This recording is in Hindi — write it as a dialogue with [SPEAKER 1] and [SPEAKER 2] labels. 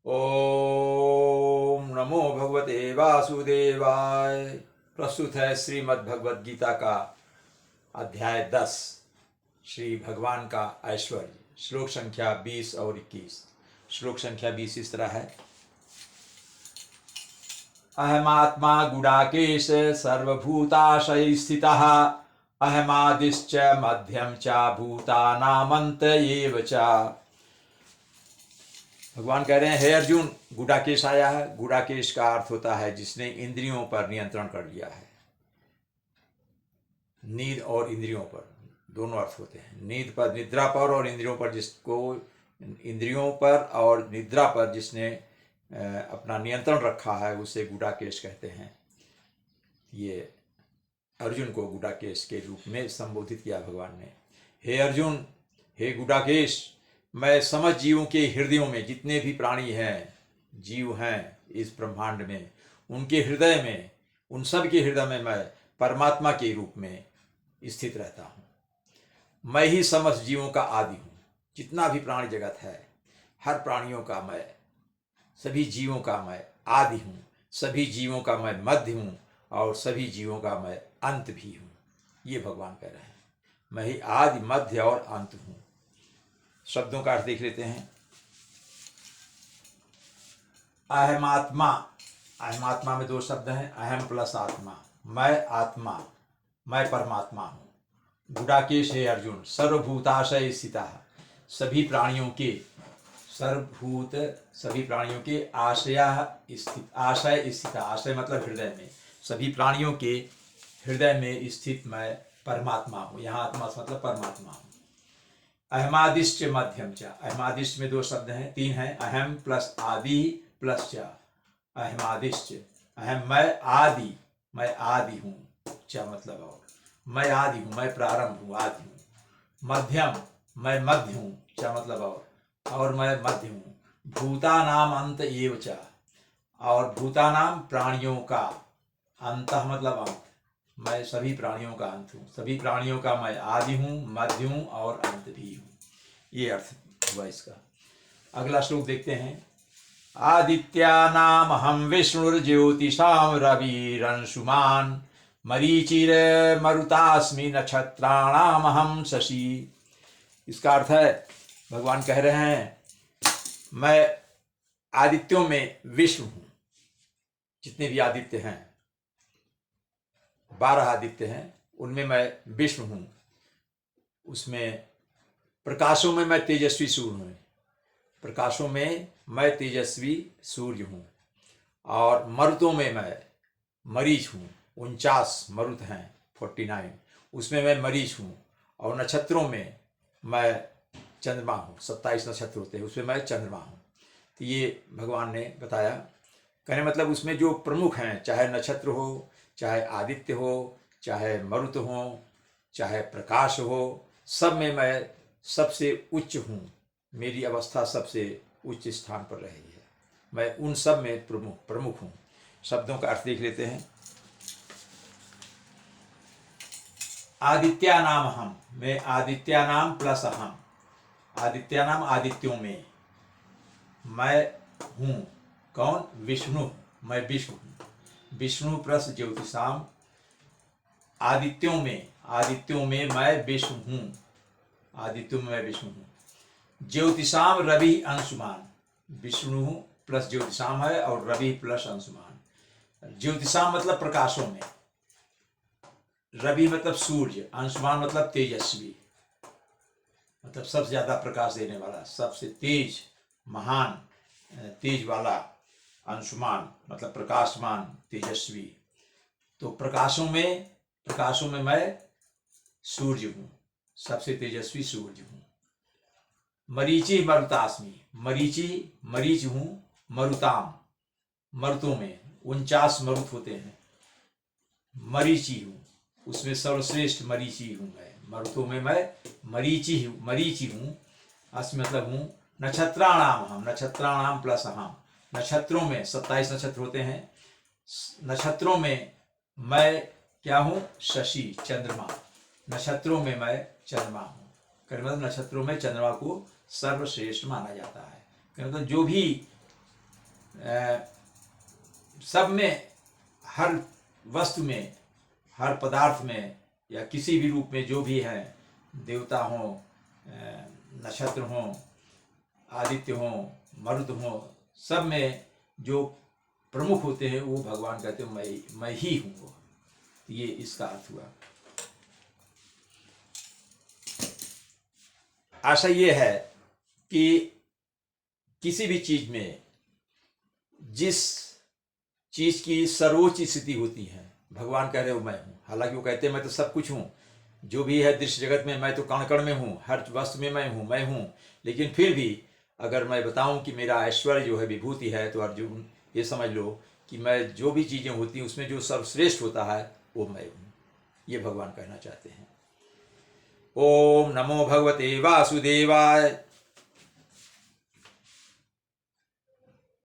[SPEAKER 1] ओम नमो भगवते वासुदेवाय। प्रस्तुत है श्रीमद् भगवद गीता का अध्याय 10, श्री भगवान का ऐश्वर्य, श्लोक संख्या 20 और 21। श्लोक संख्या 20 इस तरह है। अहमात्मा गुडाकेश सर्वभूताशय स्थितः अहमादिश्च मध्यम च भूतानामंत एव च। भगवान कह रहे हैं, हे अर्जुन, गुडाकेश आया है। गुडाकेश का अर्थ होता है जिसने इंद्रियों पर नियंत्रण कर लिया है। नींद और इंद्रियों पर दोनों अर्थ होते हैं। नींद पर, निद्रा पर, और इंद्रियों पर, जिसको इंद्रियों पर और निद्रा पर जिसने अपना नियंत्रण रखा है उसे गुडाकेश कहते हैं। ये अर्जुन को गुडाकेश के रूप में संबोधित किया भगवान ने। हे अर्जुन, हे गुडाकेश, मैं समस्त जीवों के हृदयों में, जितने भी प्राणी हैं, जीव हैं इस ब्रह्मांड में, उनके हृदय में, उन सब के हृदय में मैं परमात्मा के रूप में स्थित रहता हूँ। मैं ही समस्त जीवों का आदि हूँ। जितना भी प्राणी जगत है, हर प्राणियों का मैं, सभी जीवों का मैं आदि हूँ। सभी जीवों का मैं मध्य हूँ और सभी जीवों का मैं अंत भी हूँ। ये भगवान कह रहे हैं, मैं ही आदि, मध्य और अंत हूँ। शब्दों का अर्थ देख लेते हैं। अहमात्मा, अहमात्मा में दो शब्द हैं, अहम प्लस आत्मा। मैं आत्मा, मैं परमात्मा हूँ। गुडाकेश है अर्जुन, सर्वभूताशय स्थिता, सभी प्राणियों के, सर्वभूत सभी प्राणियों के आशय स्थित, आशय मतलब हृदय में, सभी प्राणियों के हृदय में स्थित मैं परमात्मा हूँ। यहाँ आत्मा मतलब परमात्मा हूँ। अहमादिश्च मध्यम च, अहमादिश्च में दो शब्द हैं, तीन हैं, अहम प्लस आदि प्लस च। अहमादिश्च, अहम मैं आदि, मैं आदि हूँ, च मतलब और, मैं आदि हूँ, मैं प्रारंभ हूँ, आदि हूँ। मध्यम, मैं मध्य हूँ, च मतलब और मैं मध्य हूँ। भूतानाम अंत एव च, और भूतानाम प्राणियों का, अंत मतलब अंत, मैं सभी प्राणियों का अंत हूँ। सभी प्राणियों का मैं आदि हूँ, मध्य हूँ और अंत भी हूँ। ये अर्थ हुआ इसका। अगला श्लोक देखते हैं। आदित्यानाम हम विष्णुर्ज्योतिषां रविरंशुमान् मरीचिर्मरुतास्मि नक्षत्राणाम हम शशि। इसका अर्थ है, भगवान कह रहे हैं, मैं आदित्यों में विष्णु हूँ। जितने भी आदित्य हैं, 12 आदित्य हैं, उनमें मैं विष्णु हूँ। उसमें प्रकाशों में मैं तेजस्वी सूर्य हूँ। प्रकाशों में मैं तेजस्वी सूर्य हूँ। और मरुतों में मैं मरीच हूँ। 49 मरुत हैं, 49, उसमें मैं मरीच हूँ। और नक्षत्रों में मैं चंद्रमा हूँ। 27 नक्षत्र होते हैं, उसमें मैं चंद्रमा हूँ। तो ये भगवान ने बताया। कहने मतलब उसमें जो प्रमुख हैं, चाहे नक्षत्र हो, चाहे आदित्य हो, चाहे मरुत हो, चाहे प्रकाश हो, सब में मैं सबसे उच्च हूँ। मेरी अवस्था सबसे उच्च स्थान पर रही है। मैं उन सब में प्रमुख हूँ। शब्दों का अर्थ देख लेते हैं। आदित्यानाम हम, मैं आदित्यानाम प्लस अहम, आदित्यानाम आदित्यों में, मैं हूँ कौन? विष्णु, मैं विष्णु हूँ। विष्णु प्लस ज्योतिषाम, आदित्यों में मैं विष्णु हूँ। आदित्यों में मैं विष्णु हूँ। ज्योतिषाम रवि अंशुमान, विष्णु प्लस ज्योतिषाम है और रवि प्लस अंशुमान। ज्योतिषाम मतलब प्रकाशों में, रवि मतलब सूर्य, अंशुमान मतलब तेजस्वी, मतलब सबसे ज्यादा प्रकाश देने वाला, सबसे तेज, महान, तेज वाला। अंशुमान मतलब प्रकाशमान, तेजस्वी। तो प्रकाशों में मैं सूर्य हूँ, सबसे तेजस्वी सूर्य हूँ। मरीचि मरुतास्मि, मरीच हूँ। मरुताम, मरुतों में 49 मरुत होते हैं। मरीचि हूँ, उसमें सर्वश्रेष्ठ मरीचि हूँ मैं। मरुतों में मैं मरीचि हूँ। अस्मि मतलब हूँ। नक्षत्राणाम हम, नक्षत्राणाम प्लस हम, नक्षत्रों में 27 नक्षत्र होते हैं। नक्षत्रों में मैं क्या हूँ? शशि, चंद्रमा। नक्षत्रों में मैं चंद्रमा हूँ। मतलब नक्षत्रों में चंद्रमा को सर्वश्रेष्ठ माना जाता है। मतलब जो भी सब में, हर वस्तु में, हर पदार्थ में या किसी भी रूप में जो भी है, देवता हों, नक्षत्र हों, आदित्य हों, मरुद हों, सब में जो प्रमुख होते हैं वो भगवान कहते हैं मैं ही हूँ वो। ये इसका अर्थ हुआ। आशा ये है कि किसी भी चीज में जिस चीज की सर्वोच्च स्थिति होती है, भगवान कह रहे हो मैं हूं। हालांकि वो कहते हैं मैं तो सब कुछ हूं, जो भी है दृश्य जगत में मैं तो कण कण में हूं, हर वस्तु में मैं हूं। लेकिन फिर भी अगर मैं बताऊं कि मेरा ऐश्वर्य जो है विभूति है, तो अर्जुन ये समझ लो कि मैं जो भी चीजें होती हैं उसमें जो सर्वश्रेष्ठ होता है वो मैं हूं। ये भगवान कहना चाहते हैं। ओम नमो भगवते वासुदेवाय।